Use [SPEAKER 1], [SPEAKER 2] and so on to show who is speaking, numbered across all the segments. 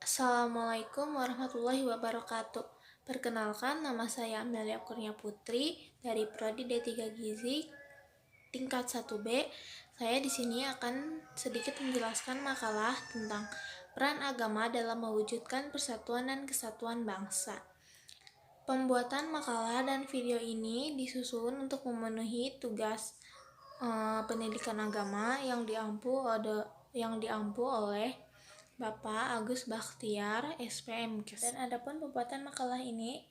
[SPEAKER 1] Assalamualaikum warahmatullahi wabarakatuh. Perkenalkan, nama saya Amelia Kurnia Putri dari Prodi D3 Gizi tingkat 1B. Saya di sini akan sedikit menjelaskan makalah tentang peran agama dalam mewujudkan persatuan dan kesatuan bangsa. Pembuatan makalah dan video ini disusun untuk memenuhi tugas pendidikan agama yang diampu oleh Bapak Agus Bakhtiar, SPMKes. Dan adapun pembuatan makalah ini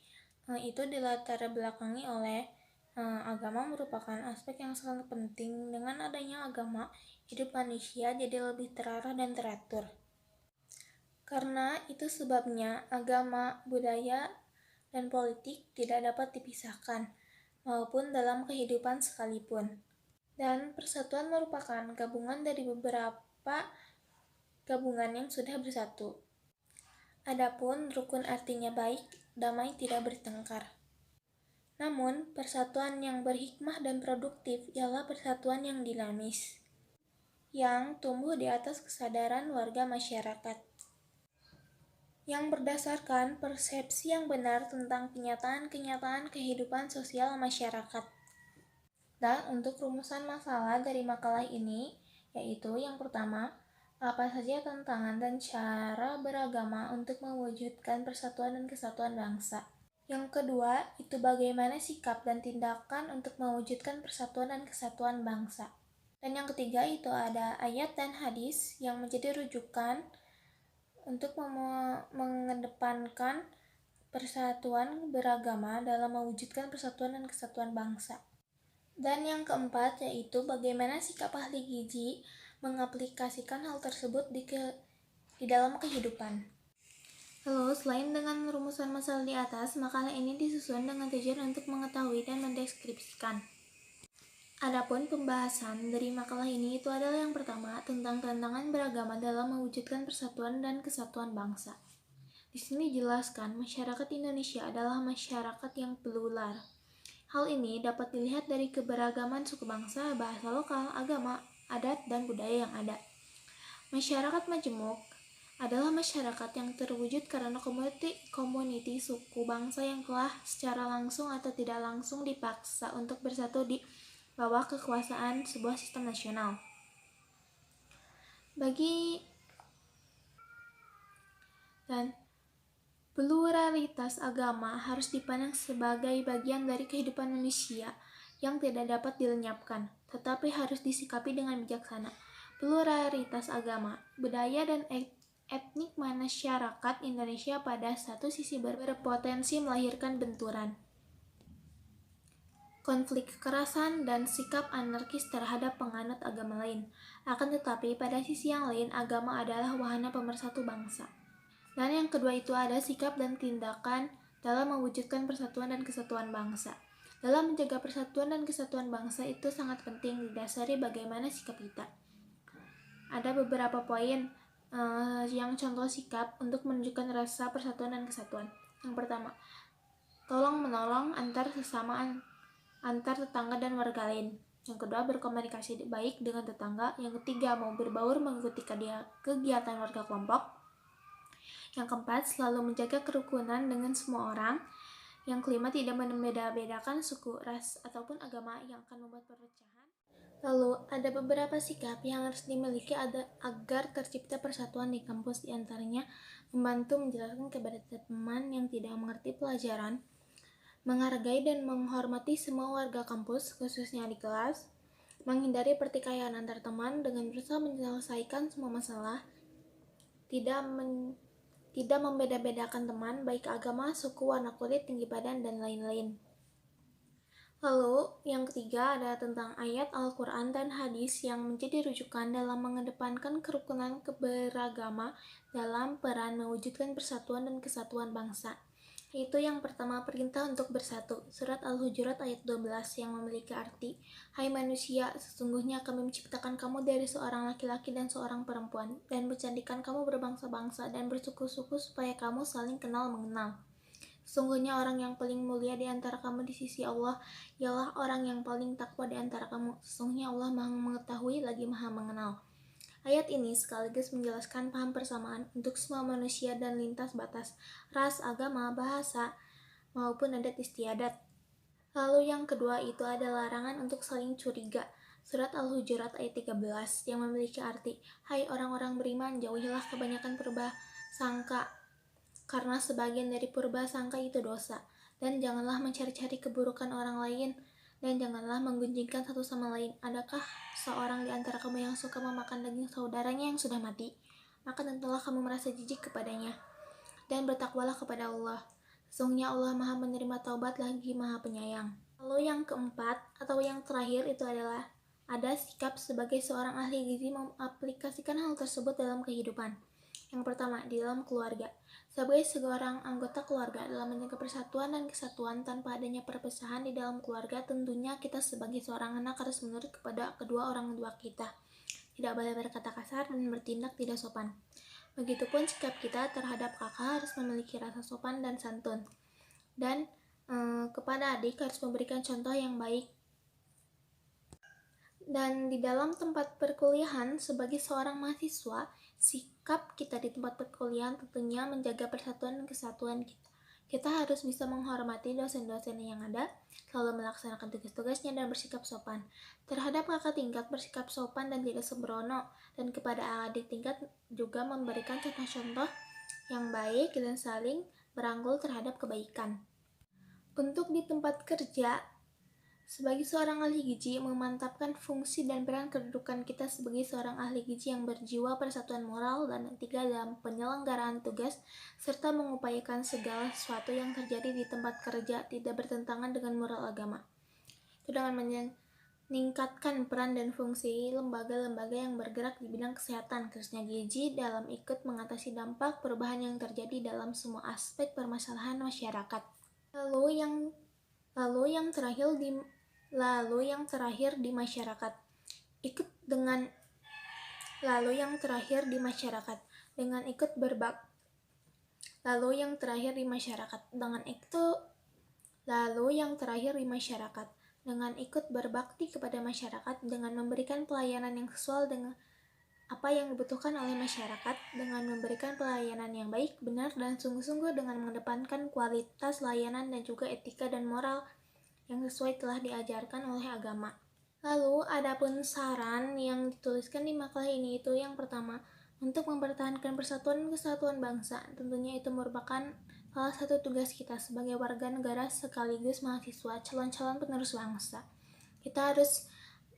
[SPEAKER 1] itu dilatar belakangi oleh agama merupakan aspek yang sangat penting. Dengan adanya agama, hidup manusia jadi lebih terarah dan teratur. Karena itu sebabnya agama, budaya, dan politik tidak dapat dipisahkan, maupun dalam kehidupan sekalipun. Dan persatuan merupakan gabungan dari beberapa gabungan yang sudah bersatu. Adapun rukun artinya baik, damai, tidak bertengkar. Namun, persatuan yang berhikmah dan produktif ialah persatuan yang dinamis, yang tumbuh di atas kesadaran warga masyarakat, yang berdasarkan persepsi yang benar tentang kenyataan-kenyataan kehidupan sosial masyarakat. Dan untuk rumusan masalah dari makalah ini, yaitu yang pertama, apa saja tantangan dan cara beragama untuk mewujudkan persatuan dan kesatuan bangsa. Yang kedua, itu bagaimana sikap dan tindakan untuk mewujudkan persatuan dan kesatuan bangsa. Dan yang ketiga, itu ada ayat dan hadis yang menjadi rujukan untuk mengedepankan persatuan beragama dalam mewujudkan persatuan dan kesatuan bangsa. Dan yang keempat, yaitu bagaimana sikap ahli gizi mengaplikasikan hal tersebut di dalam kehidupan. Lalu, selain dengan rumusan masalah di atas, makalah ini disusun dengan tujuan untuk mengetahui dan mendeskripsikan. Adapun pembahasan dari makalah ini itu adalah yang pertama, tentang tantangan beragama dalam mewujudkan persatuan dan kesatuan bangsa. Di sini dijelaskan, masyarakat Indonesia adalah masyarakat yang plural. Hal ini dapat dilihat dari keberagaman suku bangsa, bahasa lokal, agama, adat, dan budaya yang ada. Masyarakat majemuk adalah masyarakat yang terwujud karena komuniti suku bangsa yang telah secara langsung atau tidak langsung dipaksa untuk bersatu di bawah kekuasaan sebuah sistem nasional. Dan pluralitas agama harus dipandang sebagai bagian dari kehidupan manusia yang tidak dapat dilenyapkan, tetapi harus disikapi dengan bijaksana. Pluralitas agama, budaya, dan etnik masyarakat Indonesia pada satu sisi berpotensi melahirkan benturan, konflik kekerasan, dan sikap anarkis terhadap penganut agama lain. Akan tetapi, pada sisi yang lain, agama adalah wahana pemersatu bangsa. Dan yang kedua itu ada sikap dan tindakan dalam mewujudkan persatuan dan kesatuan bangsa. Dalam menjaga persatuan dan kesatuan bangsa itu sangat penting didasari bagaimana sikap kita. Ada beberapa poin yang contoh sikap untuk menunjukkan rasa persatuan dan kesatuan. Yang pertama, tolong menolong antar sesama, antar tetangga dan warga lain. Yang kedua, berkomunikasi baik dengan tetangga. Yang ketiga, mau berbaur mengikuti kegiatan warga kelompok. Yang keempat, selalu menjaga kerukunan dengan semua orang. Yang kelima, tidak membeda-bedakan suku, ras, ataupun agama yang akan membuat perpecahan. Lalu, ada beberapa sikap yang harus dimiliki agar tercipta persatuan di kampus, diantaranya membantu menjelaskan kepada teman yang tidak mengerti pelajaran, menghargai dan menghormati semua warga kampus, khususnya di kelas, menghindari pertikaian antar teman dengan berusaha menyelesaikan semua masalah, tidak membeda-bedakan teman, baik agama, suku, warna kulit, tinggi badan, dan lain-lain. Lalu, yang ketiga ada tentang ayat Al-Quran dan hadis yang menjadi rujukan dalam mengedepankan kerukunan beragama dalam peran mewujudkan persatuan dan kesatuan bangsa. Yaitu yang pertama, perintah untuk bersatu. Surat Al-Hujurat ayat 12 yang memiliki arti, hai manusia, sesungguhnya kami menciptakan kamu dari seorang laki-laki dan seorang perempuan, dan menjadikan kamu berbangsa-bangsa dan bersuku-suku supaya kamu saling kenal mengenal. Sesungguhnya orang yang paling mulia di antara kamu di sisi Allah ialah orang yang paling takwa di antara kamu. Sesungguhnya Allah Maha mengetahui lagi Maha mengenal. Ayat ini sekaligus menjelaskan paham persamaan untuk semua manusia dan lintas batas, ras, agama, bahasa, maupun adat istiadat. Lalu yang kedua itu ada larangan untuk saling curiga. Surat Al-Hujurat ayat 13 yang memiliki arti, hai orang-orang beriman, jauhilah kebanyakan prasangka, karena sebagian dari prasangka itu dosa. Dan janganlah mencari-cari keburukan orang lain, dan janganlah menggunjingkan satu sama lain. Adakah seorang di antara kamu yang suka memakan daging saudaranya yang sudah mati? Maka tentulah kamu merasa jijik kepadanya. Dan bertakwalah kepada Allah. Sesungguhnya Allah Maha menerima taubat lagi Maha penyayang. Lalu yang keempat atau yang terakhir itu adalah ada sikap sebagai seorang ahli gizi mengaplikasikan hal tersebut dalam kehidupan. Yang pertama, di dalam keluarga. Sebagai seorang anggota keluarga dalam menjaga persatuan dan kesatuan tanpa adanya perpecahan di dalam keluarga, tentunya kita sebagai seorang anak harus menurut kepada kedua orang tua kita. Tidak boleh berkata kasar dan bertindak tidak sopan. Begitupun sikap kita terhadap kakak harus memiliki rasa sopan dan santun. Dan kepada adik harus memberikan contoh yang baik. Dan di dalam tempat perkuliahan, sebagai seorang mahasiswa, sikap kita di tempat perkuliahan tentunya menjaga persatuan dan kesatuan kita. Kita harus bisa menghormati dosen-dosen yang ada, selalu melaksanakan tugas-tugasnya dan bersikap sopan. Terhadap kakak tingkat bersikap sopan dan tidak sembrono, dan kepada adik tingkat juga memberikan contoh-contoh yang baik dan saling merangkul terhadap kebaikan. Untuk di tempat kerja, sebagai seorang ahli gizi, memantapkan fungsi dan peran kedudukan kita sebagai seorang ahli gizi yang berjiwa persatuan moral dan etika dalam penyelenggaraan tugas, serta mengupayakan segala sesuatu yang terjadi di tempat kerja tidak bertentangan dengan moral agama. Itu dengan meningkatkan peran dan fungsi lembaga-lembaga yang bergerak di bidang kesehatan, khususnya gizi, dalam ikut mengatasi dampak perubahan yang terjadi dalam semua aspek permasalahan masyarakat. Lalu yang terakhir di masyarakat. Dengan ikut berbakti kepada masyarakat, dengan memberikan pelayanan yang sesuai dengan apa yang dibutuhkan oleh masyarakat, dengan memberikan pelayanan yang baik, benar, dan sungguh-sungguh dengan mengedepankan kualitas layanan dan juga etika dan moral yang sesuai telah diajarkan oleh agama. Lalu, adapun saran yang dituliskan di makalah ini itu yang pertama, untuk mempertahankan persatuan dan kesatuan bangsa. Tentunya itu merupakan salah satu tugas kita sebagai warga negara sekaligus mahasiswa, calon-calon penerus bangsa. Kita harus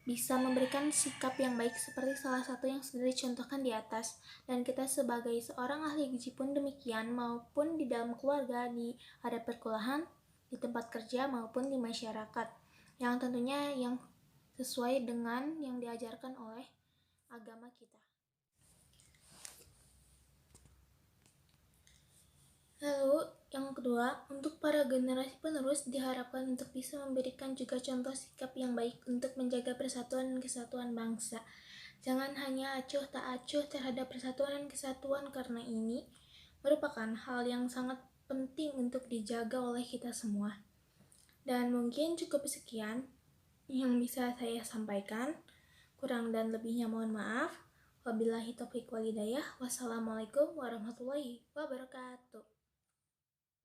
[SPEAKER 1] bisa memberikan sikap yang baik seperti salah satu yang sudah dicontohkan di atas. Dan kita sebagai seorang ahli gizi pun demikian, maupun di dalam keluarga, di ada perkuliahan, di tempat kerja maupun di masyarakat, yang tentunya yang sesuai dengan yang diajarkan oleh agama kita. Lalu yang kedua, untuk para generasi penerus diharapkan untuk bisa memberikan juga contoh sikap yang baik untuk menjaga persatuan dan kesatuan bangsa. Jangan hanya acuh tak acuh terhadap persatuan dan kesatuan, karena ini merupakan hal yang sangat penting untuk dijaga oleh kita semua. Dan mungkin cukup sekian yang bisa saya sampaikan. Kurang dan lebihnya mohon maaf. Wabillahi taufiq wal hidayah. Wassalamualaikum warahmatullahi wabarakatuh.